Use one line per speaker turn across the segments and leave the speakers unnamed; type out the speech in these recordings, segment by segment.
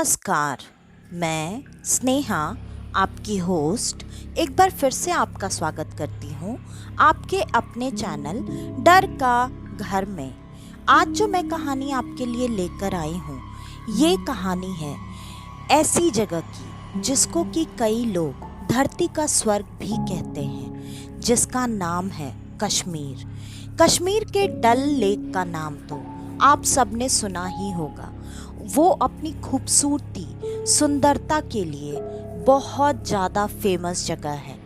नमस्कार। मैं स्नेहा, आपकी होस्ट, एक बार फिर से आपका स्वागत करती हूँ आपके अपने चैनल डर का घर में। आज जो मैं कहानी आपके लिए लेकर आई हूँ, ये कहानी है ऐसी जगह की जिसको कि कई लोग धरती का स्वर्ग भी कहते हैं, जिसका नाम है कश्मीर। कश्मीर के डल लेक का नाम तो आप सबने सुना ही होगा। वो अपनी खूबसूरती, सुंदरता के लिए बहुत ज़्यादा फेमस जगह है।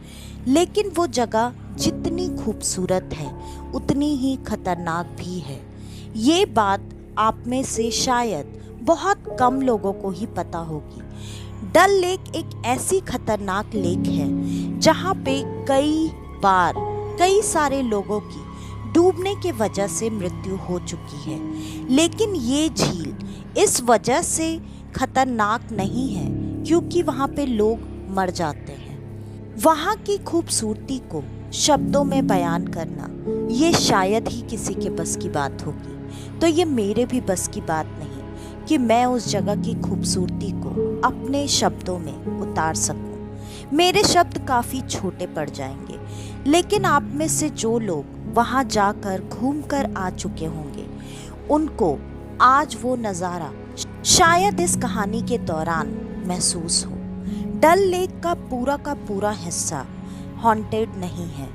लेकिन वो जगह जितनी खूबसूरत है उतनी ही खतरनाक भी है। ये बात आप में से शायद बहुत कम लोगों को ही पता होगी। डल लेक एक ऐसी खतरनाक लेक है जहाँ पे कई बार कई सारे लोगों की डूबने के वजह से मृत्यु हो चुकी है। लेकिन ये झील इस वजह से खतरनाक नहीं है क्योंकि वहाँ पे लोग मर जाते हैं। वहाँ की खूबसूरती को शब्दों में बयान करना ये शायद ही किसी के बस की बात होगी, तो ये मेरे भी बस की बात नहीं कि मैं उस जगह की खूबसूरती को अपने शब्दों में उतार सकूं। मेरे शब्द काफ़ी छोटे पड़ जाएंगे, लेकिन आप में से जो लोग वहाँ जाकर घूमकर आ चुके होंगे उनको आज वो नज़ारा शायद इस कहानी के दौरान महसूस हो। डल लेक का पूरा हिस्सा हॉन्टेड नहीं है।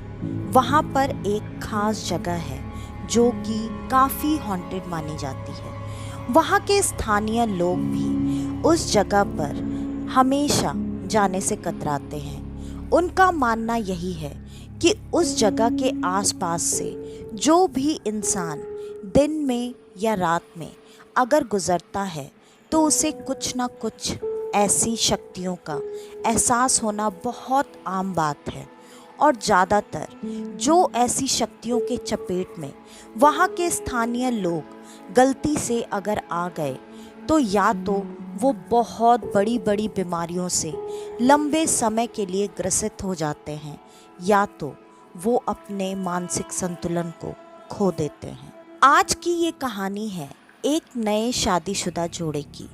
वहाँ पर एक खास जगह है जो कि काफ़ी हॉन्टेड मानी जाती है। वहाँ के स्थानीय लोग भी उस जगह पर हमेशा जाने से कतराते हैं। उनका मानना यही है कि उस जगह के आसपास से जो भी इंसान दिन में या रात में अगर गुजरता है तो उसे कुछ ना कुछ ऐसी शक्तियों का एहसास होना बहुत आम बात है। और ज़्यादातर जो ऐसी शक्तियों के चपेट में वहाँ के स्थानीय लोग गलती से अगर आ गए तो या तो वो बहुत बड़ी बड़ी बीमारियों से लंबे समय के लिए ग्रसित हो जाते हैं या तो वो अपने मानसिक संतुलन को खो देते हैं। आज की ये कहानी है एक नए शादीशुदा जोड़े की,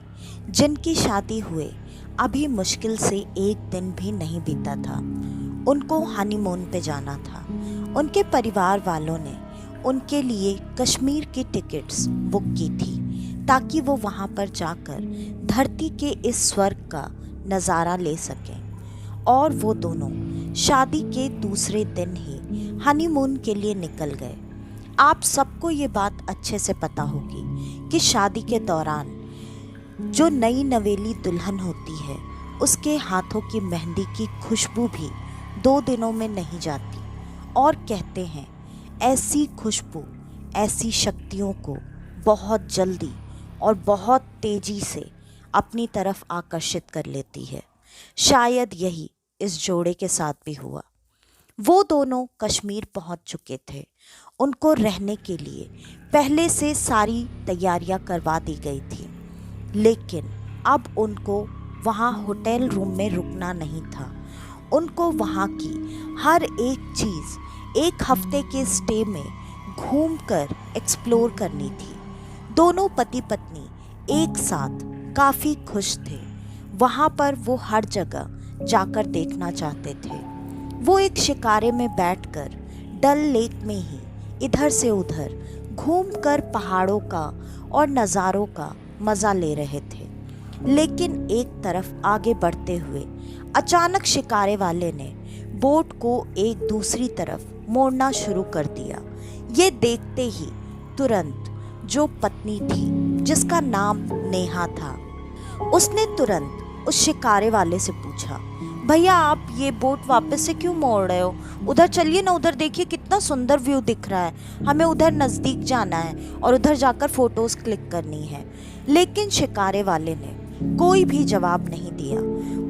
जिनकी शादी हुए अभी मुश्किल से एक दिन भी नहीं बीता था। उनको हनीमून पे जाना था। उनके परिवार वालों ने उनके लिए कश्मीर की टिकट्स बुक की थी ताकि वो वहाँ पर जाकर धरती के इस स्वर्ग का नज़ारा ले सकें। और वो दोनों शादी के दूसरे दिन ही हनीमून के लिए निकल गए। आप सबको ये बात अच्छे से पता होगी कि शादी के दौरान जो नई नवेली दुल्हन होती है उसके हाथों की मेहंदी की खुशबू भी 2 दिनों में नहीं जाती। और कहते हैं ऐसी खुशबू ऐसी शक्तियों को बहुत जल्दी और बहुत तेजी से अपनी तरफ आकर्षित कर लेती है। शायद यही इस जोड़े के साथ भी हुआ। वो दोनों कश्मीर पहुंच चुके थे। उनको रहने के लिए पहले से सारी तैयारियां करवा दी गई थी, लेकिन अब उनको वहाँ होटल रूम में रुकना नहीं था। उनको वहाँ की हर एक चीज़ एक हफ्ते के स्टे में घूमकर एक्सप्लोर करनी थी। दोनों पति पत्नी एक साथ काफ़ी खुश थे। वहाँ पर वो हर जगह जाकर देखना चाहते थे। वो एक शिकारे में बैठकर डल लेक में ही इधर से उधर घूमकर पहाड़ों का और नज़ारों का मज़ा ले रहे थे। लेकिन एक तरफ आगे बढ़ते हुए अचानक शिकारे वाले ने बोट को एक दूसरी तरफ मोड़ना शुरू कर दिया। ये देखते ही तुरंत जो पत्नी थी जिसका नाम नेहा था, उसने तुरंत उस शिकारे वाले से पूछा, भैया आप ये बोट वापस से क्यों मोड़ रहे हो? उधर चलिए ना, उधर देखिए कितना सुंदर व्यू दिख रहा है। हमें उधर नज़दीक जाना है और उधर जाकर फ़ोटोज़ क्लिक करनी है। लेकिन शिकारे वाले ने कोई भी जवाब नहीं दिया।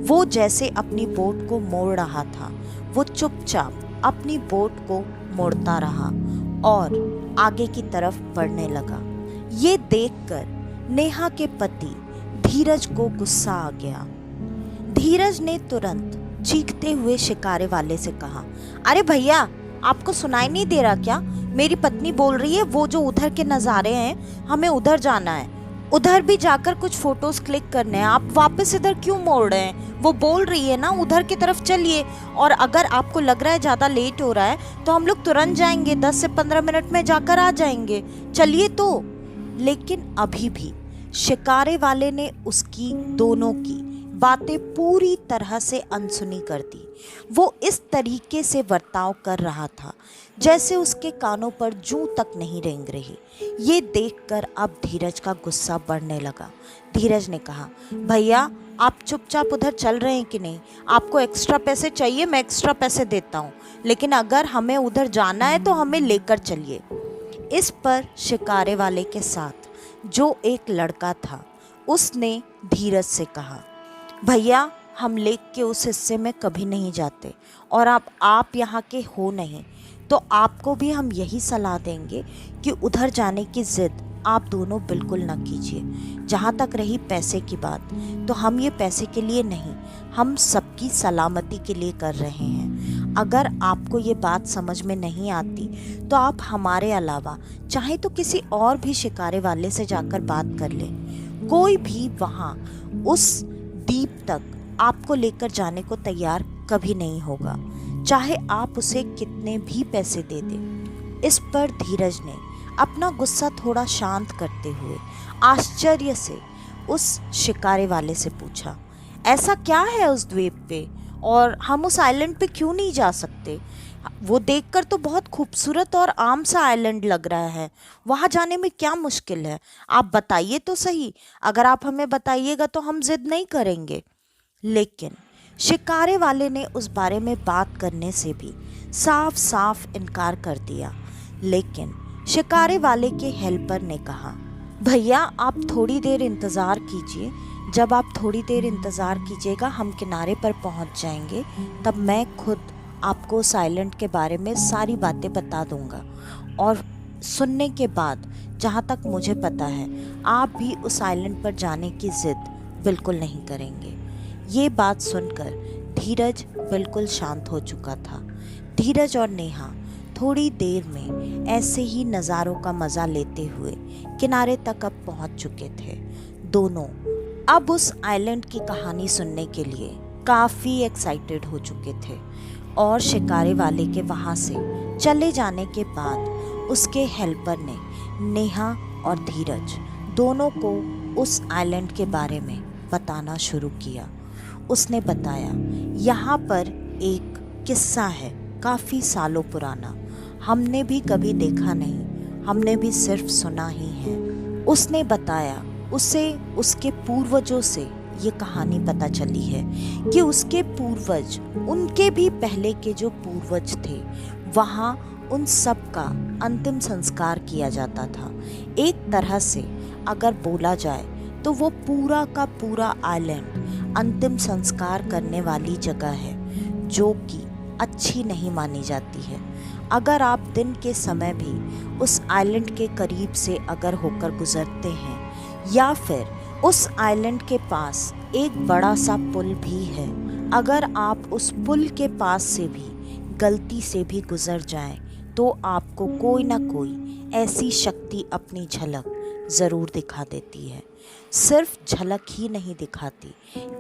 वो जैसे अपनी बोट को मोड़ रहा था, वो चुपचाप अपनी बोट को मोड़ता रहा और आगे की तरफ बढ़ने लगा। ये देखकर नेहा के पति धीरज को गुस्सा आ गया। धीरज ने तुरंत चीखते हुए शिकारे वाले से कहा, अरे भैया आपको सुनाई नहीं दे रहा क्या? मेरी पत्नी बोल रही है वो जो उधर के नज़ारे हैं हमें उधर जाना है। उधर भी जाकर कुछ फोटोज क्लिक करने हैं, आप वापस इधर क्यों मोड़ रहे हैं? वो बोल रही है ना उधर की तरफ चलिए, और अगर आपको लग रहा है ज़्यादा लेट हो रहा है तो हम लोग तुरंत जाएंगे, 10 से 15 मिनट में जाकर आ जाएंगे, चलिए तो। लेकिन अभी भी शिकारे वाले ने उसकी दोनों की बातें पूरी तरह से अनसुनी कर दी। वो इस तरीके से बर्ताव कर रहा था जैसे उसके कानों पर जूं तक नहीं रेंग रही। ये देखकर अब धीरज का गुस्सा बढ़ने लगा। धीरज ने कहा, भैया आप चुपचाप उधर चल रहे हैं कि नहीं? आपको एक्स्ट्रा पैसे चाहिए, मैं एक्स्ट्रा पैसे देता हूँ, लेकिन अगर हमें उधर जाना है तो हमें लेकर चलिए। इस पर शिकारे वाले के साथ जो एक लड़का था उसने धीरज से कहा, भैया हम लेक के उस हिस्से में कभी नहीं जाते, और आप यहाँ के हो नहीं, तो आपको भी हम यही सलाह देंगे कि उधर जाने की ज़िद आप दोनों बिल्कुल ना कीजिए। जहाँ तक रही पैसे की बात, तो हम ये पैसे के लिए नहीं, हम सबकी सलामती के लिए कर रहे हैं। अगर आपको ये बात समझ में नहीं आती तो आप हमारे अलावा चाहे तो किसी और भी शिकारे वाले से जाकर बात कर लें। कोई भी वहाँ उस द्वीप तक आपको लेकर जाने को तैयार कभी नहीं होगा, चाहे आप उसे कितने भी पैसे दे दें। इस पर धीरज ने अपना गुस्सा थोड़ा शांत करते हुए आश्चर्य से उस शिकारे वाले से पूछा, ऐसा क्या है उस द्वीप पे, और हम उस आइलैंड पे क्यों नहीं जा सकते? वो देखकर तो बहुत खूबसूरत और आम सा आइलैंड लग रहा है, वहाँ जाने में क्या मुश्किल है? आप बताइए तो सही, अगर आप हमें बताइएगा तो हम जिद नहीं करेंगे। लेकिन शिकारे वाले ने उस बारे में बात करने से भी साफ साफ इनकार कर दिया। लेकिन शिकारे वाले के हेल्पर ने कहा, भैया आप थोड़ी देर इंतज़ार कीजिए, जब आप थोड़ी देर इंतज़ार कीजिएगा हम किनारे पर पहुंच जाएंगे, तब मैं खुद आपको उस आइलैंड के बारे में सारी बातें बता दूंगा, और सुनने के बाद जहाँ तक मुझे पता है आप भी उस आइलैंड पर जाने की ज़िद बिल्कुल नहीं करेंगे। ये बात सुनकर धीरज बिल्कुल शांत हो चुका था। धीरज और नेहा थोड़ी देर में ऐसे ही नज़ारों का मज़ा लेते हुए किनारे तक अब पहुंच चुके थे। दोनों अब उस आइलैंड की कहानी सुनने के लिए काफ़ी एक्साइटेड हो चुके थे, और शिकारे वाले के वहाँ से चले जाने के बाद उसके हेल्पर ने नेहा और धीरज दोनों को उस आइलैंड के बारे में बताना शुरू किया। उसने बताया, यहाँ पर एक किस्सा है काफ़ी सालों पुराना, हमने भी कभी देखा नहीं, हमने भी सिर्फ सुना ही है। उसने बताया उसे उसके पूर्वजों से ये कहानी पता चली है कि उसके पूर्वज, उनके भी पहले के जो पूर्वज थे, वहाँ उन सब का अंतिम संस्कार किया जाता था। एक तरह से अगर बोला जाए तो वो पूरा का पूरा आइलैंड अंतिम संस्कार करने वाली जगह है, जो कि अच्छी नहीं मानी जाती है। अगर आप दिन के समय भी उस आइलैंड के करीब से अगर होकर गुजरते हैं, या फिर उस आइलैंड के पास एक बड़ा सा पुल भी है, अगर आप उस पुल के पास से भी गलती से भी गुजर जाएं, तो आपको कोई ना कोई ऐसी शक्ति अपनी झलक ज़रूर दिखा देती है। सिर्फ झलक ही नहीं दिखाती,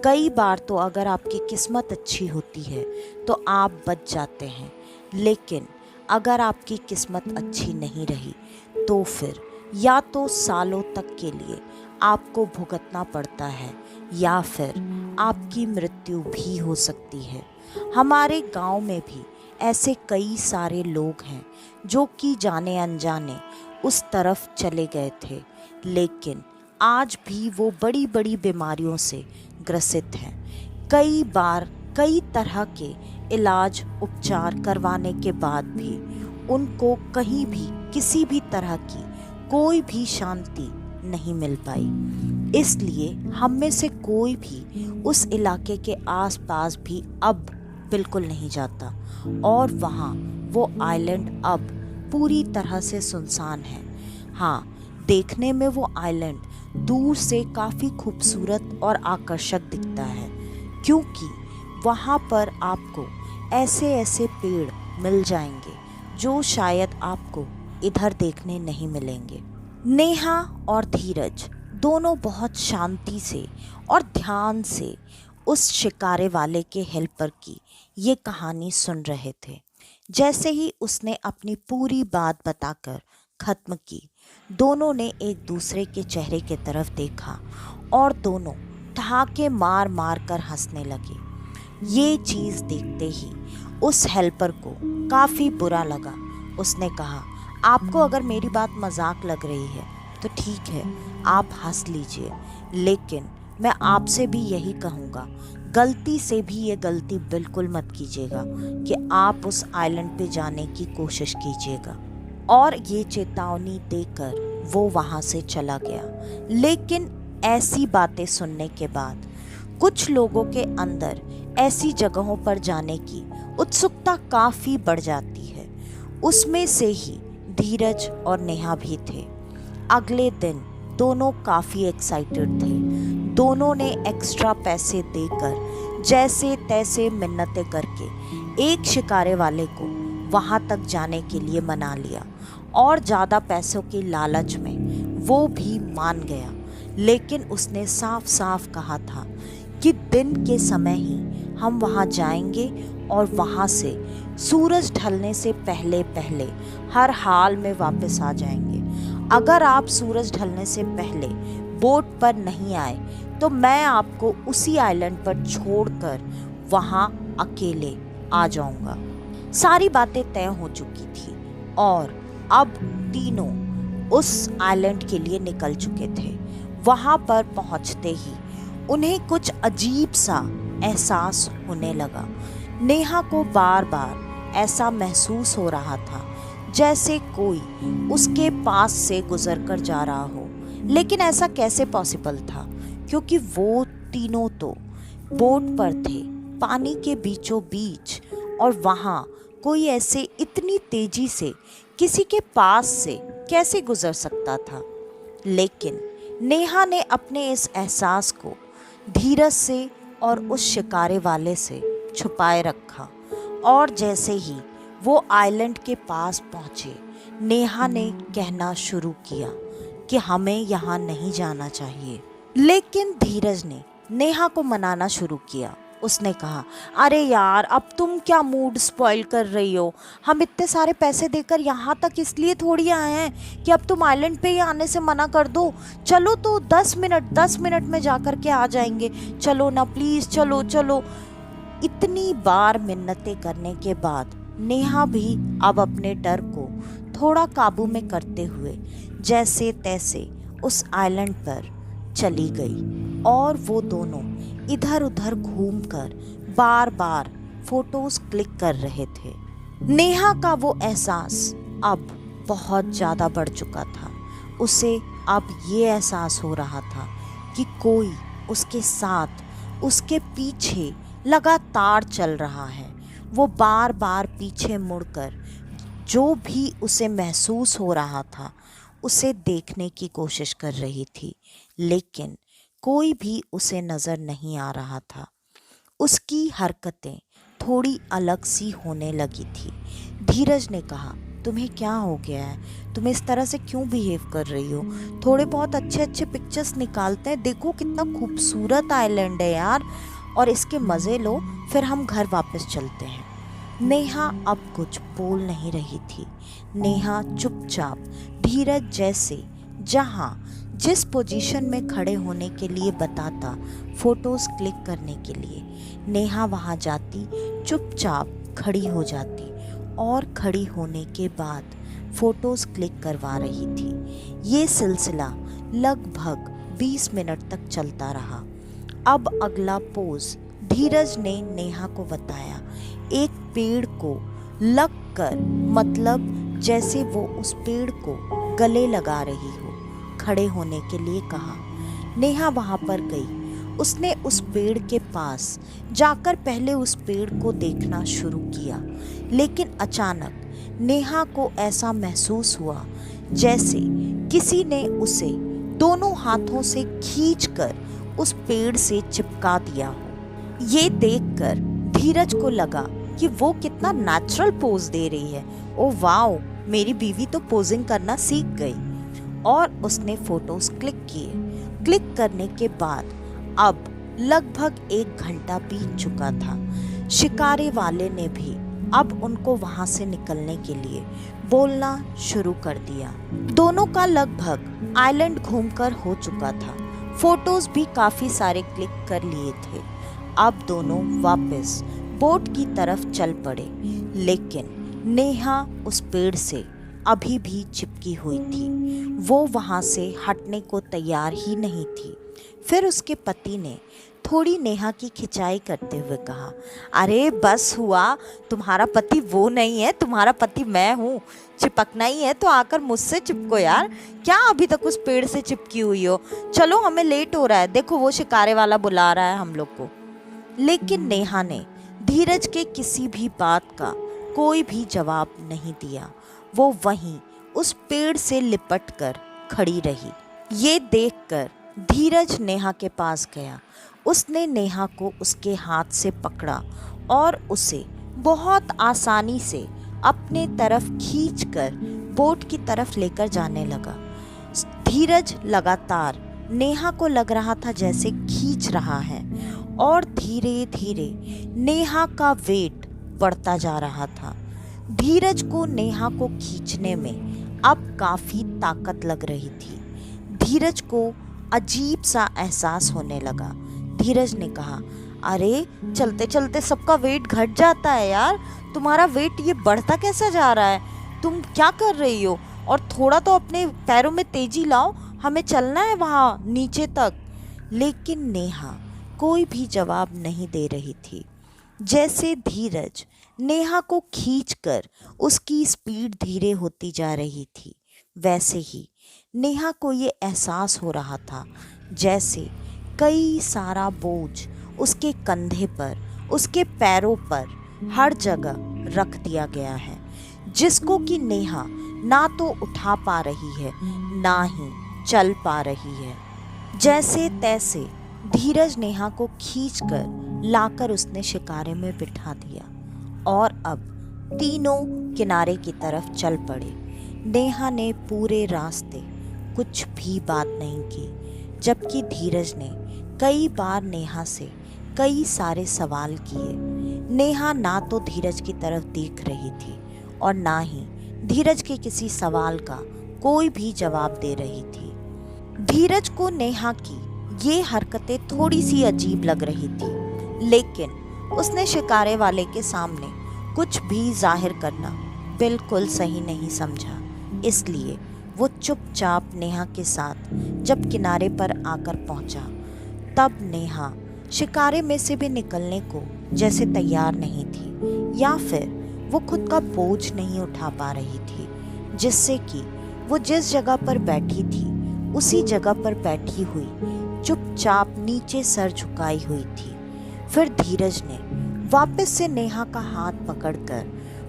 कई बार तो अगर आपकी किस्मत अच्छी होती है तो आप बच जाते हैं, लेकिन अगर आपकी किस्मत अच्छी नहीं रही तो फिर या तो सालों तक के लिए आपको भुगतना पड़ता है, या फिर आपकी मृत्यु भी हो सकती है। हमारे गांव में भी ऐसे कई सारे लोग हैं जो कि जाने अनजाने उस तरफ चले गए थे, लेकिन आज भी वो बड़ी बड़ी बीमारियों से ग्रसित हैं। कई बार कई तरह के इलाज उपचार करवाने के बाद भी उनको कहीं भी किसी भी तरह की कोई भी शांति नहीं मिल पाई। इसलिए हम में से कोई भी उस इलाके के आसपास भी अब बिल्कुल नहीं जाता, और वहाँ वो आइलैंड अब पूरी तरह से सुनसान है। हाँ, देखने में वो आइलैंड दूर से काफ़ी खूबसूरत और आकर्षक दिखता है, क्योंकि वहाँ पर आपको ऐसे ऐसे पेड़ मिल जाएंगे जो शायद आपको इधर देखने नहीं मिलेंगे। नेहा और धीरज दोनों बहुत शांति से और ध्यान से उस शिकारे वाले के हेल्पर की ये कहानी सुन रहे थे। जैसे ही उसने अपनी पूरी बात बताकर खत्म की, दोनों ने एक दूसरे के चेहरे की तरफ देखा और दोनों ठहाके मार मार कर हंसने लगे। ये चीज़ देखते ही उस हेल्पर को काफ़ी बुरा लगा। उसने कहा, आपको अगर मेरी बात मजाक लग रही है तो ठीक है, आप हंस लीजिए, लेकिन मैं आपसे भी यही कहूँगा, गलती से भी ये गलती बिल्कुल मत कीजिएगा कि आप उस आइलैंड पे जाने की कोशिश कीजिएगा। और ये चेतावनी देकर वो वहाँ से चला गया। लेकिन ऐसी बातें सुनने के बाद कुछ लोगों के अंदर ऐसी जगहों पर जाने की उत्सुकता काफ़ी बढ़ जाती है। उसमें से ही धीरज और नेहा भी थे। अगले दिन दोनों काफ़ी एक्साइटेड थे। दोनों ने एक्स्ट्रा पैसे देकर जैसे तैसे मिन्नतें करके एक शिकारे वाले को वहाँ तक जाने के लिए मना लिया और ज़्यादा पैसों की लालच में वो भी मान गया। लेकिन उसने साफ साफ कहा था कि दिन के समय ही हम वहाँ जाएंगे और वहाँ से सूरज ढलने से पहले पहले हर हाल में वापस आ जाएंगे। अगर आप सूरज ढलने से पहले बोट पर नहीं आए तो मैं आपको उसी आइलैंड पर छोड़कर वहाँ अकेले आ जाऊँगा। सारी बातें तय हो चुकी थी और अब तीनों उस आइलैंड के लिए निकल चुके थे। वहाँ पर पहुँचते ही उन्हें कुछ अजीब सा एहसास होने लगा। नेहा को बार बार ऐसा महसूस हो रहा था जैसे कोई उसके पास से गुजर कर जा रहा हो। लेकिन ऐसा कैसे पॉसिबल था, क्योंकि वो तीनों तो बोट पर थे, पानी के बीचों बीच, और वहाँ कोई ऐसे इतनी तेजी से किसी के पास से कैसे गुजर सकता था। लेकिन नेहा ने अपने इस एहसास को धीरज से और उस शिकारे वाले से छुपाए रखा। और जैसे ही वो आइलैंड के पास पहुँचे, नेहा ने कहना शुरू किया कि हमें यहाँ नहीं जाना चाहिए। लेकिन धीरज ने नेहा को मनाना शुरू किया। उसने कहा, अरे यार, अब तुम क्या मूड स्पॉइल कर रही हो? हम इतने सारे पैसे देकर यहाँ तक इसलिए थोड़ी आए हैं कि अब तुम आइलैंड पे ही आने से मना कर दो। चलो तो 10 मिनट में जा कर के आ जाएंगे। चलो ना प्लीज़, चलो चलो। इतनी बार मिन्नतें करने के बाद नेहा भी अब अपने डर को थोड़ा काबू में करते हुए जैसे तैसे उस आइलैंड पर चली गई। और वो दोनों इधर उधर घूमकर बार बार फोटोज क्लिक कर रहे थे। नेहा का वो एहसास अब बहुत ज़्यादा बढ़ चुका था। उसे अब ये एहसास हो रहा था कि कोई उसके साथ, उसके पीछे लगातार चल रहा है। वो बार बार पीछे मुड़कर जो भी उसे महसूस हो रहा था उसे देखने की कोशिश कर रही थी, लेकिन कोई भी उसे नज़र नहीं आ रहा था। उसकी हरकतें थोड़ी अलग सी होने लगी थी। धीरज ने कहा, तुम्हें क्या हो गया है? तुम इस तरह से क्यों बिहेव कर रही हो? थोड़े बहुत अच्छे अच्छे पिक्चर्स निकालते हैं, देखो कितना खूबसूरत आइलैंड है यार, और इसके मज़े लो, फिर हम घर वापस चलते हैं। नेहा अब कुछ बोल नहीं रही थी। नेहा चुपचाप धीरज जैसे जहाँ जिस पोजीशन में खड़े होने के लिए बताता फ़ोटोज़ क्लिक करने के लिए, नेहा वहाँ जाती, चुपचाप खड़ी हो जाती और खड़ी होने के बाद फ़ोटोज़ क्लिक करवा रही थी। ये सिलसिला लगभग 20 मिनट तक चलता रहा। अब अगला पोज धीरज ने नेहा को बताया। एक पेड़ को लग कर, मतलब जैसे वो उस पेड़ को गले लगा रही हो, खड़े होने के लिए कहा। नेहा वहाँ पर गई। उसने उस पेड़ के पास जाकर पहले उस पेड़ को देखना शुरू किया, लेकिन अचानक नेहा को ऐसा महसूस हुआ जैसे किसी ने उसे दोनों हाथों से खींचकर उस पेड़ से चिपका दिया हो। ये देखकर धीरज को लगा कि वो कितना नेचुरल पोज दे रही है। ओ वाओ, मेरी बीवी तो पोजिंग करना सीख गई। और उसने फोटोज क्लिक किए। क्लिक करने के बाद अब लगभग 1 घंटा बीत चुका था। शिकारे वाले ने भी अब उनको वहां से निकलने के लिए बोलना शुरू कर दिया। दोनों का लगभग आइलैंड घूमकर हो चुका था। फोटोज भी काफी सारे क्लिक कर लिए थे। अब दोनों वापस बोट की तरफ चल पड़े, लेकिन नेहा उस पेड़ से अभी भी चिपकी हुई थी। वो वहां से हटने को तैयार ही नहीं थी। फिर उसके पति ने थोड़ी नेहा की खिंचाई करते हुए कहा, अरे बस हुआ, तुम्हारा पति वो नहीं है, तुम्हारा पति मैं हूँ। चिपकना ही है तो आकर मुझसे चिपको यार, क्या अभी तक उस पेड़ से चिपकी हुई हो। चलो हमें लेट हो रहा है, देखो वो शिकारे वाला बुला रहा है हम लोग को। लेकिन नेहा ने धीरज के किसी भी बात का कोई भी जवाब नहीं दिया। वो वहीं उस पेड़ से लिपट कर खड़ी रही। ये देखकर धीरज नेहा के पास गया। उसने नेहा को उसके हाथ से पकड़ा और उसे बहुत आसानी से अपने तरफ खींचकर बोट की तरफ लेकर जाने लगा। धीरज लगातार नेहा को लग रहा था जैसे खींच रहा है और धीरे धीरे नेहा का वेट बढ़ता जा रहा था। धीरज को नेहा को खींचने में अब काफी ताकत लग रही थी। धीरज को अजीब सा एहसास होने लगा। धीरज ने कहा, अरे चलते चलते सबका वेट घट जाता है यार, तुम्हारा वेट ये बढ़ता कैसा जा रहा है, तुम क्या कर रही हो? और थोड़ा तो अपने पैरों में तेजी लाओ, हमें चलना है वहाँ नीचे तक। लेकिन नेहा कोई भी जवाब नहीं दे रही थी। जैसे धीरज नेहा को खींचकर उसकी स्पीड धीरे होती जा रही थी, वैसे ही नेहा को ये एहसास हो रहा था जैसे कई सारा बोझ उसके कंधे पर, उसके पैरों पर, हर जगह रख दिया गया है, जिसको कि नेहा ना तो उठा पा रही है ना ही चल पा रही है। जैसे तैसे धीरज नेहा को खींचकर लाकर उसने शिकारे में बिठा दिया और अब तीनों किनारे की तरफ चल पड़े। नेहा ने पूरे रास्ते कुछ भी बात नहीं की, जबकि धीरज ने कई बार नेहा से कई सारे सवाल किए। नेहा ना तो धीरज की तरफ देख रही थी और ना ही धीरज के किसी सवाल का कोई भी जवाब दे रही थी। धीरज को नेहा की ये हरकतें थोड़ी सी अजीब लग रही थी, लेकिन उसने शिकारे वाले के सामने कुछ भी जाहिर करना बिल्कुल सही नहीं समझा। इसलिए वो चुपचाप नेहा के साथ जब किनारे पर आकर पहुंचा, तब नेहा शिकारे में से भी निकलने को जैसे तैयार नहीं थी, या फिर वो खुद का बोझ नहीं उठा पा रही थी, जिससे कि वो जिस जगह पर बैठी थी उसी जगह पर बैठी हुई चुपचाप नीचे सर झुकाई हुई थी। फिर धीरज ने वापस से नेहा का हाथ पकड़कर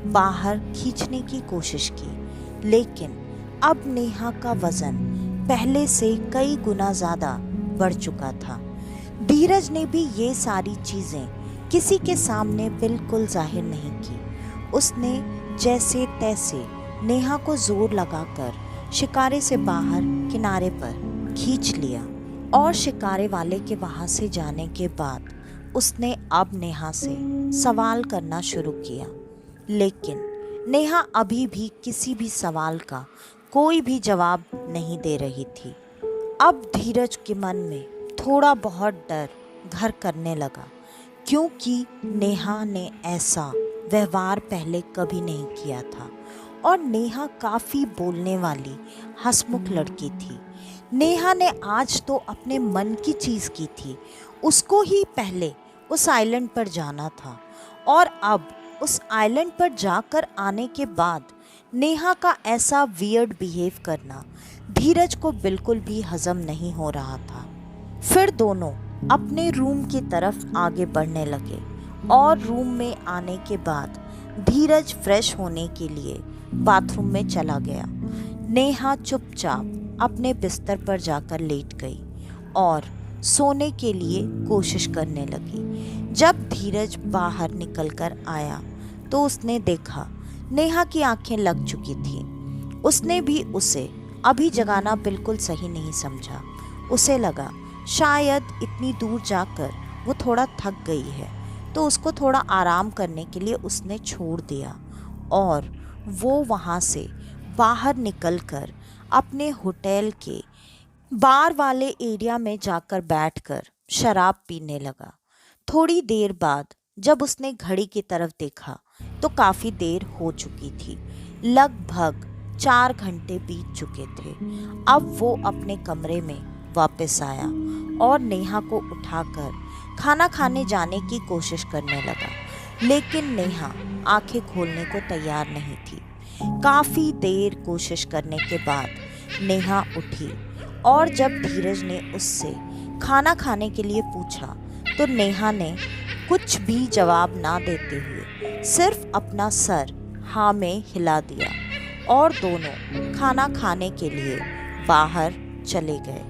बाहर खींचने की कोशिश की, लेकिन अब नेहा का वजन पहले से कई गुना ज़्यादा बढ़ चुका था। धीरज ने भी ये सारी चीज़ें किसी के सामने बिल्कुल जाहिर नहीं की। उसने जैसे तैसे नेहा को जोर लगाकर शिकारे से बाहर किनारे पर खींच लिया और शिकारे वाले के वहाँ से जाने के बाद उसने अब नेहा से सवाल करना शुरू किया, लेकिन नेहा अभी भी किसी भी सवाल का कोई भी जवाब नहीं दे रही थी। अब धीरज के मन में थोड़ा बहुत डर घर करने लगा, क्योंकि नेहा ने ऐसा व्यवहार पहले कभी नहीं किया था और नेहा काफ़ी बोलने वाली हंसमुख लड़की थी। नेहा ने आज तो अपने मन की चीज़ की थी। उसको ही पहले उस आइलैंड पर जाना था और अब उस आइलैंड पर जाकर आने के बाद नेहा का ऐसा वियर्ड बिहेव करना धीरज को बिल्कुल भी हजम नहीं हो रहा था। फिर दोनों अपने रूम की तरफ आगे बढ़ने लगे और रूम में आने के बाद धीरज फ्रेश होने के लिए बाथरूम में चला गया। नेहा चुपचाप अपने बिस्तर पर जाकर लेट गई और सोने के लिए कोशिश करने लगी। जब धीरज बाहर निकलकर आया तो उसने देखा नेहा की आंखें लग चुकी थी। उसने भी उसे अभी जगाना बिल्कुल सही नहीं समझा उसे लगा शायद इतनी दूर जाकर वो थोड़ा थक गई है, तो उसको थोड़ा आराम करने के लिए उसने छोड़ दिया और वो वहाँ से बाहर निकलकर अपने होटल के बार वाले एरिया में जाकर बैठकर शराब पीने लगा। थोड़ी देर बाद जब उसने घड़ी की तरफ देखा तो काफ़ी देर हो चुकी थी। लगभग 4 घंटे बीत चुके थे। अब वो अपने कमरे में वापस आया और नेहा को उठाकर खाना खाने जाने की कोशिश करने लगा, लेकिन नेहा आंखें खोलने को तैयार नहीं थी। काफ़ी देर कोशिश करने के बाद नेहा उठी और जब धीरज ने उससे खाना खाने के लिए पूछा तो नेहा ने कुछ भी जवाब ना देते हुए सिर्फ अपना सर हाँ में हिला दिया और दोनों खाना खाने के लिए बाहर चले गए।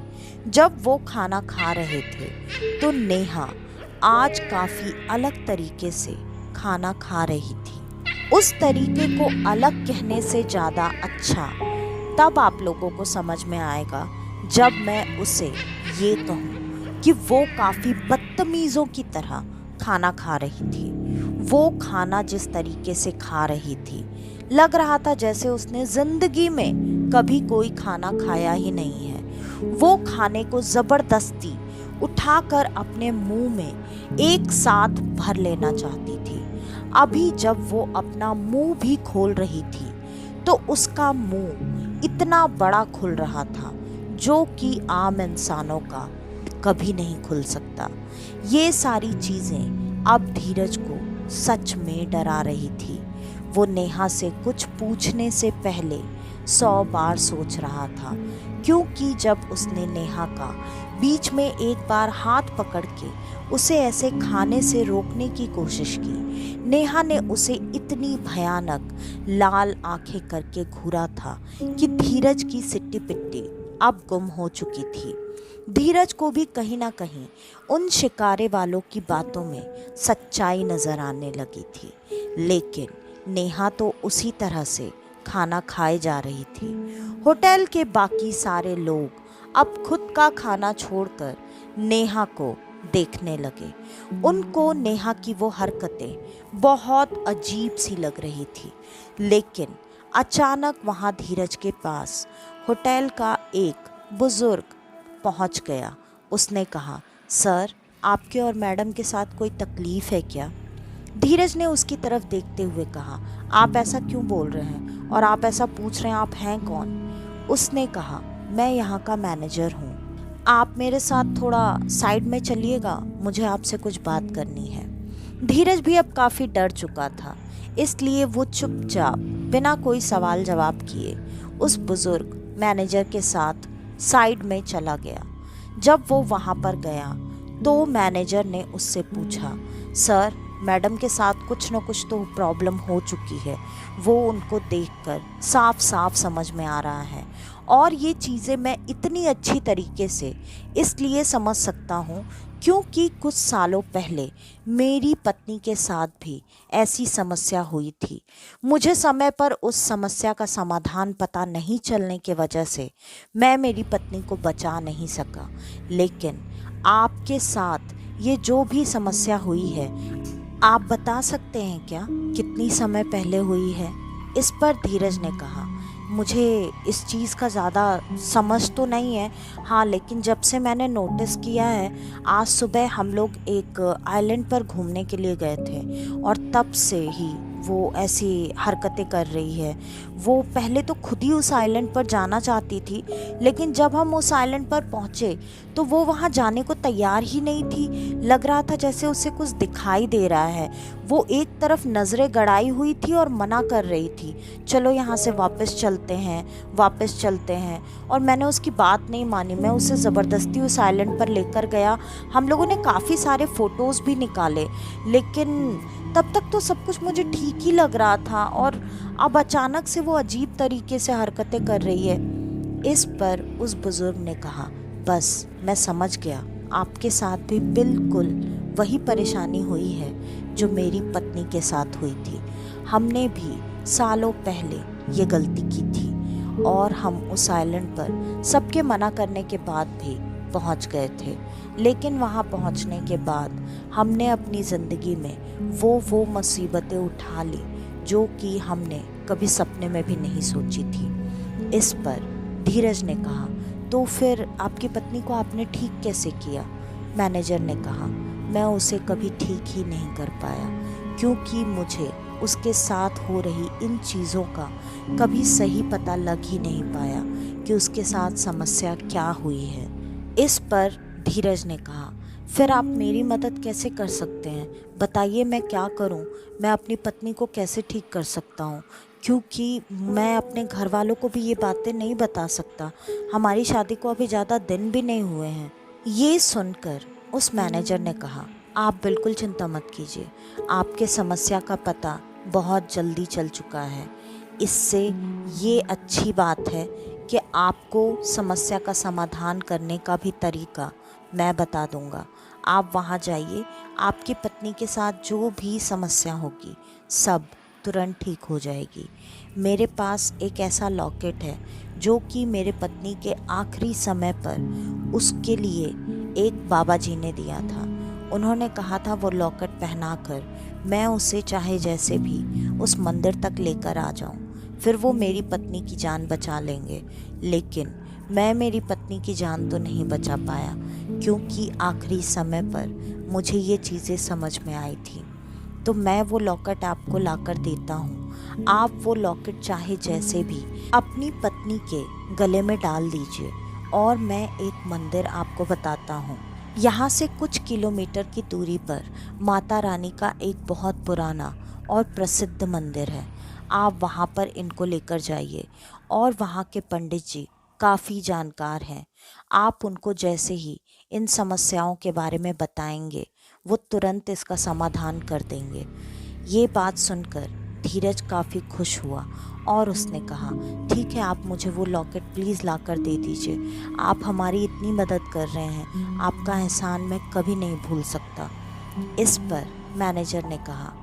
जब वो खाना खा रहे थे तो नेहा आज काफ़ी अलग तरीके से खाना खा रही थी। उस तरीके को अलग कहने से ज़्यादा अच्छा तब आप लोगों को समझ में आएगा जब मैं उसे ये कहूँ कि वो काफ़ी बदतमीज़ों की तरह खाना खा रही थी। वो खाना जिस तरीके से खा रही थी लग रहा था जैसे उसने ज़िंदगी में कभी कोई खाना खाया ही नहीं है। वो खाने को ज़बरदस्ती उठाकर अपने मुंह में एक साथ भर लेना चाहती थी। अभी जब वो अपना मुंह भी खोल रही थी तो उसका मुंह इतना बड़ा खुल रहा था जो कि आम इंसानों का कभी नहीं खुल सकता। ये सारी चीज़ें अब धीरज को सच में डरा रही थी। वो नेहा से कुछ पूछने से पहले 100 बार सोच रहा था, क्योंकि जब उसने नेहा का बीच में एक बार हाथ पकड़ के उसे ऐसे खाने से रोकने की कोशिश की, नेहा ने उसे इतनी भयानक लाल आंखें करके घूरा था कि धीरज की सिट्टी पिट्टी अब गुम हो चुकी थी। धीरज को भी कहीं ना कहीं उन शिकारे वालों की बातों में सच्चाई नजर आने लगी थी, लेकिन नेहा तो उसी तरह से खाना खाए जा रही थी। होटल के बाकी सारे लोग अब खुद का खाना छोड़कर नेहा को देखने लगे। उनको नेहा की वो हरकतें बहुत अजीब सी लग रही थी, लेकिन अचानक वहाँ धीरज के पास होटल का एक बुजुर्ग पहुँच गया। उसने कहा, सर, आपके और मैडम के साथ कोई तकलीफ़ है क्या? धीरज ने उसकी तरफ देखते हुए कहा, आप ऐसा क्यों बोल रहे हैं और आप ऐसा पूछ रहे हैं, आप हैं कौन? उसने कहा, मैं यहाँ का मैनेजर हूँ। आप मेरे साथ थोड़ा साइड में चलिएगा, मुझे आपसे कुछ बात करनी है। धीरज भी अब काफ़ी डर चुका था, इसलिए वो चुपचाप बिना कोई सवाल जवाब किए उस बुज़ुर्ग मैनेजर के साथ साइड में चला गया। जब वो वहाँ पर गया तो मैनेजर ने उससे पूछा, सर, मैडम के साथ कुछ न कुछ तो प्रॉब्लम हो चुकी है, वो उनको देखकर साफ साफ समझ में आ रहा है। और ये चीज़ें मैं इतनी अच्छी तरीके से इसलिए समझ सकता हूँ क्योंकि कुछ सालों पहले मेरी पत्नी के साथ भी ऐसी समस्या हुई थी। मुझे समय पर उस समस्या का समाधान पता नहीं चलने की वजह से मैं मेरी पत्नी को बचा नहीं सका, लेकिन आपके साथ ये जो भी समस्या हुई है, आप बता सकते हैं क्या कितनी समय पहले हुई है? इस पर धीरज ने कहा, मुझे इस चीज़ का ज़्यादा समझ तो नहीं है, हाँ, लेकिन जब से मैंने नोटिस किया है, आज सुबह हम लोग एक आइलैंड पर घूमने के लिए गए थे और तब से ही वो ऐसी हरकतें कर रही है। वो पहले तो खुद ही उस आइलैंड पर जाना चाहती थी, लेकिन जब हम उस आइलैंड पर पहुँचे तो वो वहाँ जाने को तैयार ही नहीं थी। लग रहा था जैसे उसे कुछ दिखाई दे रहा है। वो एक तरफ नज़रें गड़ाई हुई थी और मना कर रही थी, चलो यहाँ से वापस चलते हैं। और मैंने उसकी बात नहीं मानी, मैं उसे ज़बरदस्ती उस आइलैंड पर लेकर गया। हम लोगों ने काफ़ी सारे फ़ोटोज़ भी निकाले, लेकिन तब तक तो सब कुछ मुझे ठीक ही लग रहा था और अब अचानक से वो अजीब तरीके से हरकतें कर रही है। इस पर उस बुज़ुर्ग ने कहा, बस मैं समझ गया, आपके साथ भी बिल्कुल वही परेशानी हुई है जो मेरी पत्नी के साथ हुई थी। हमने भी सालों पहले ये गलती की थी और हम उस आइलैंड पर सबके मना करने के बाद भी पहुंच गए थे। लेकिन वहां पहुंचने के बाद हमने अपनी ज़िंदगी में वो मुसीबतें उठा ली जो कि हमने कभी सपने में भी नहीं सोची थी। इस पर धीरज ने कहा, तो फिर आपकी पत्नी को आपने ठीक कैसे किया? मैनेजर ने कहा, मैं उसे कभी ठीक ही नहीं कर पाया, क्योंकि मुझे उसके साथ हो रही इन चीज़ों का कभी सही पता लग ही नहीं पाया कि उसके साथ समस्या क्या हुई है। इस पर धीरज ने कहा, फिर आप मेरी मदद कैसे कर सकते हैं? बताइए, मैं क्या करूं? मैं अपनी पत्नी को कैसे ठीक कर सकता हूं? क्योंकि मैं अपने घर वालों को भी ये बातें नहीं बता सकता। हमारी शादी को अभी ज़्यादा दिन भी नहीं हुए हैं। ये सुनकर उस मैनेजर ने कहा, आप बिल्कुल चिंता मत कीजिए, आपके समस्या का पता बहुत जल्दी चल चुका है। इससे ये अच्छी बात है कि आपको समस्या का समाधान करने का भी तरीका मैं बता दूंगा। आप वहाँ जाइए, आपकी पत्नी के साथ जो भी समस्या होगी सब तुरंत ठीक हो जाएगी। मेरे पास एक ऐसा लॉकेट है जो कि मेरे पत्नी के आखिरी समय पर उसके लिए एक बाबा जी ने दिया था। उन्होंने कहा था वो लॉकेट पहनाकर मैं उसे चाहे जैसे भी उस मंदिर तक लेकर आ जाऊं, फिर वो मेरी पत्नी की जान बचा लेंगे। लेकिन मैं मेरी पत्नी की जान तो नहीं बचा पाया, क्योंकि आखिरी समय पर मुझे ये चीज़ें समझ में आई थी। तो मैं वो लॉकेट आपको लाकर देता हूँ। आप वो लॉकेट चाहे जैसे भी अपनी पत्नी के गले में डाल दीजिए। और मैं एक मंदिर आपको बताता हूँ। यहाँ से कुछ किलोमीटर की दूरी पर माता रानी का एक बहुत पुराना और प्रसिद्ध मंदिर है। आप वहाँ पर इनको लेकर जाइए और वहाँ के पंडित जी काफ़ी जानकार हैं। आप उनको जैसे ही इन समस्याओं के बारे में बताएंगे, वो तुरंत इसका समाधान कर देंगे। ये बात सुनकर धीरज काफ़ी खुश हुआ और उसने कहा, ठीक है, आप मुझे वो लॉकेट प्लीज़ ला कर दे दीजिए। आप हमारी इतनी मदद कर रहे हैं, आपका एहसान मैं कभी नहीं भूल सकता। इस पर मैनेजर ने कहा,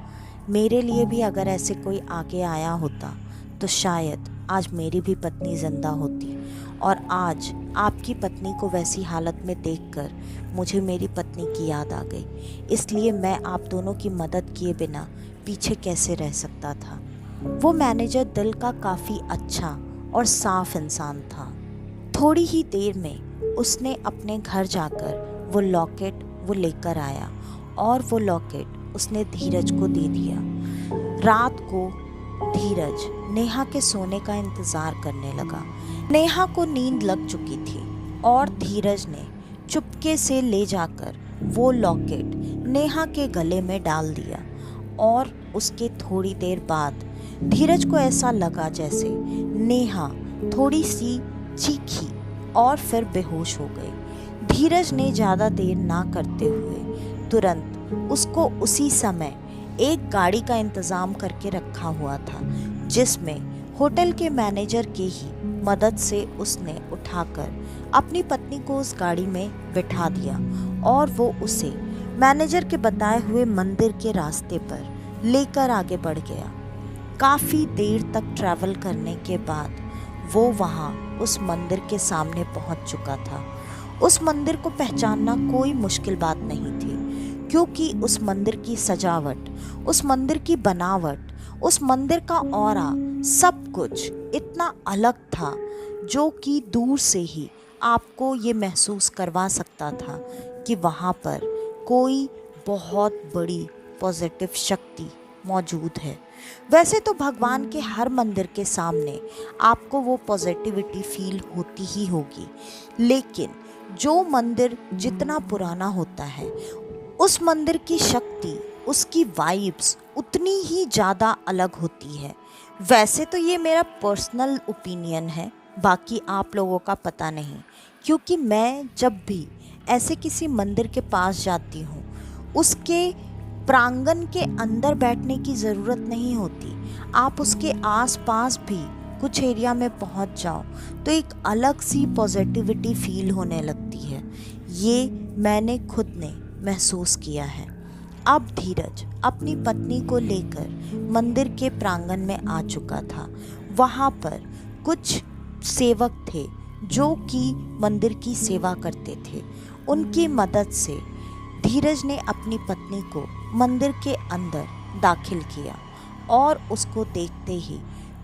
मेरे लिए भी अगर ऐसे कोई आगे आया होता तो शायद आज मेरी भी पत्नी जिंदा होती। और आज आपकी पत्नी को वैसी हालत में देखकर मुझे मेरी पत्नी की याद आ गई। इसलिए मैं आप दोनों की मदद किए बिना पीछे कैसे रह सकता था। वो मैनेजर दिल का काफ़ी अच्छा और साफ इंसान था। थोड़ी ही देर में उसने अपने घर जाकर वो लॉकेट वो लेकर आया और वो लॉकेट उसने धीरज को दे दिया। रात को धीरज नेहा के सोने का इंतज़ार करने लगा। नेहा को नींद लग चुकी थी और धीरज ने चुपके से ले जाकर वो लॉकेट नेहा के गले में डाल दिया। और उसके थोड़ी देर बाद धीरज को ऐसा लगा जैसे नेहा थोड़ी सी चीखी और फिर बेहोश हो गई। धीरज ने ज़्यादा देर ना करते हुए तुरंत उसको उसी समय एक गाड़ी का इंतज़ाम करके रखा हुआ था, जिसमें होटल के मैनेजर के ही मदद से उसने उठाकर अपनी पत्नी को उस गाड़ी में बिठा दिया और वो उसे मैनेजर के बताए हुए मंदिर के रास्ते पर लेकर आगे बढ़ गया। काफ़ी देर तक ट्रैवल करने के बाद वो वहाँ उस मंदिर के सामने पहुँच चुका था। उस मंदिर को पहचानना कोई मुश्किल बात नहीं थी, क्योंकि उस मंदिर की सजावट, उस मंदिर की बनावट, उस मंदिर का ऑरा, सब कुछ इतना अलग था जो कि दूर से ही आपको ये महसूस करवा सकता था कि वहाँ पर कोई बहुत बड़ी पॉजिटिव शक्ति मौजूद है। वैसे तो भगवान के हर मंदिर के सामने आपको वो पॉजिटिविटी फील होती ही होगी, लेकिन जो मंदिर जितना पुराना होता है उस मंदिर की शक्ति, उसकी वाइब्स उतनी ही ज़्यादा अलग होती है। वैसे तो ये मेरा पर्सनल ओपिनियन है, बाकी आप लोगों का पता नहीं, क्योंकि मैं जब भी ऐसे किसी मंदिर के पास जाती हूँ उसके प्रांगण के अंदर बैठने की ज़रूरत नहीं होती। आप उसके आसपास भी कुछ एरिया में पहुँच जाओ तो एक अलग सी पॉजिटिविटी फील होने लगती है। ये मैंने खुद ने महसूस किया है। अब धीरज अपनी पत्नी को लेकर मंदिर के प्रांगण में आ चुका था। वहाँ पर कुछ सेवक थे जो कि मंदिर की सेवा करते थे, उनकी मदद से धीरज ने अपनी पत्नी को मंदिर के अंदर दाखिल किया और उसको देखते ही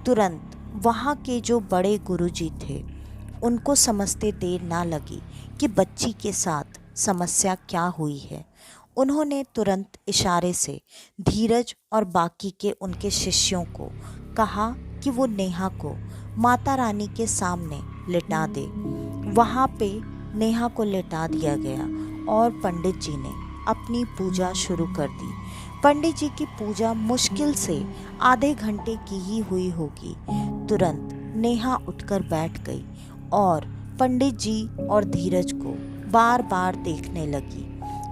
तुरंत वहाँ के जो बड़े गुरुजी थे उनको समझते देर ना लगी कि बच्ची के साथ समस्या क्या हुई है। उन्होंने तुरंत इशारे से धीरज और बाकी के उनके शिष्यों को कहा कि वो नेहा को माता रानी के सामने लिटा दे। वहाँ पे नेहा को लिटा दिया गया और पंडित जी ने अपनी पूजा शुरू कर दी। पंडित जी की पूजा मुश्किल से आधे घंटे की ही हुई होगी। तुरंत नेहा उठकर बैठ गई और पंडित जी और धीरज को बार बार देखने लगी।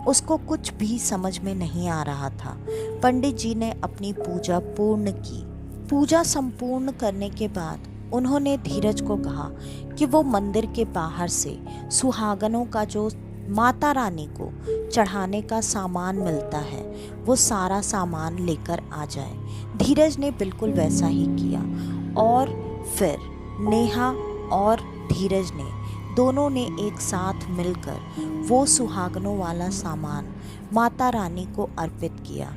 उसको कुछ भी समझ में नहीं आ रहा था। पंडित जी ने अपनी पूजा पूर्ण की। पूजा संपूर्ण करने के बाद उन्होंने धीरज को कहा कि वो मंदिर के बाहर से सुहागनों का जो माता रानी को चढ़ाने का सामान मिलता है वो सारा सामान लेकर आ जाए। धीरज ने बिल्कुल वैसा ही किया और फिर नेहा और धीरज ने दोनों ने एक साथ मिलकर वो सुहागनों वाला सामान माता रानी को अर्पित किया।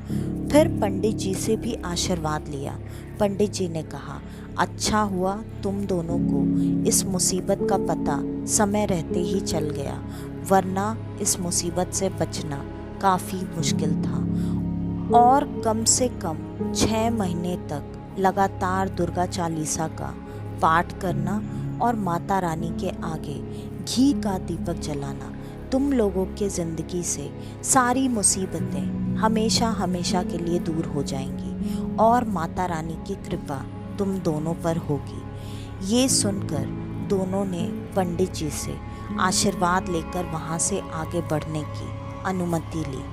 फिर पंडित जी से भी आशीर्वाद लिया। पंडित जी ने कहा, अच्छा हुआ तुम दोनों को इस मुसीबत का पता समय रहते ही चल गया, वरना इस मुसीबत से बचना काफ़ी मुश्किल था। और कम से कम 6 महीने तक लगातार दुर्गा चालीसा का पाठ करना और माता रानी के आगे घी का दीपक जलाना तुम लोगों के ज़िंदगी से सारी मुसीबतें हमेशा हमेशा के लिए दूर हो जाएंगी और माता रानी की कृपा तुम दोनों पर होगी। ये सुनकर दोनों ने पंडित जी से आशीर्वाद लेकर वहाँ से आगे बढ़ने की अनुमति ली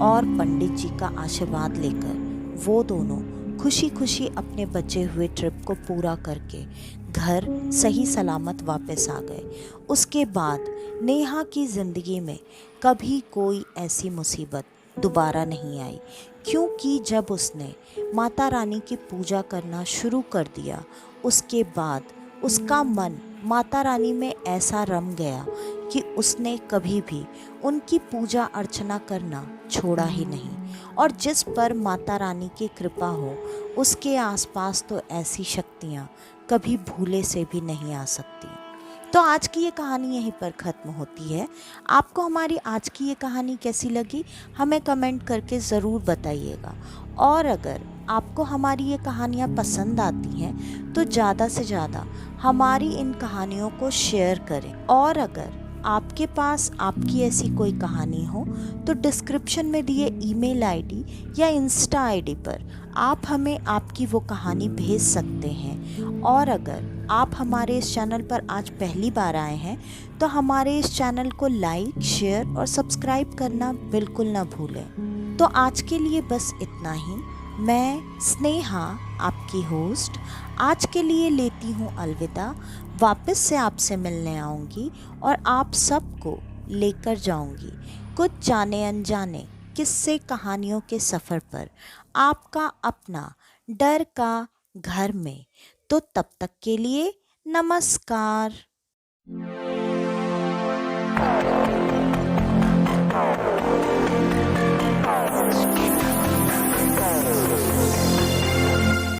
और पंडित जी का आशीर्वाद लेकर वो दोनों खुशी खुशी अपने बचे हुए ट्रिप को पूरा करके घर सही सलामत वापस आ गए। उसके बाद नेहा की ज़िंदगी में कभी कोई ऐसी मुसीबत दोबारा नहीं आई, क्योंकि जब उसने माता रानी की पूजा करना शुरू कर दिया उसके बाद उसका मन माता रानी में ऐसा रम गया कि उसने कभी भी उनकी पूजा अर्चना करना छोड़ा ही नहीं। और जिस पर माता रानी की कृपा हो उसके आसपास तो ऐसी शक्तियाँ कभी भूले से भी नहीं आ सकती। तो आज की ये कहानी यहीं पर ख़त्म होती है। आपको हमारी आज की ये कहानी कैसी लगी हमें कमेंट करके ज़रूर बताइएगा। और अगर आपको हमारी ये कहानियाँ पसंद आती हैं तो ज़्यादा से ज़्यादा हमारी इन कहानियों को शेयर करें। और अगर आपके पास आपकी ऐसी कोई कहानी हो तो डिस्क्रिप्शन में दिए ईमेल आईडी या इंस्टा आईडी पर आप हमें आपकी वो कहानी भेज सकते हैं। और अगर आप हमारे इस चैनल पर आज पहली बार आए हैं तो हमारे इस चैनल को लाइक, शेयर और सब्सक्राइब करना बिल्कुल ना भूलें। तो आज के लिए बस इतना ही। मैं स्नेहा आपकी होस्ट आज के लिए लेती हूँ अलविदा। वापस से आपसे मिलने आऊँगी और आप सबको लेकर जाऊँगी कुछ जाने अनजाने किस्से कहानियों के सफ़र पर, आपका अपना डर का घर में। तो तब तक के लिए नमस्कार।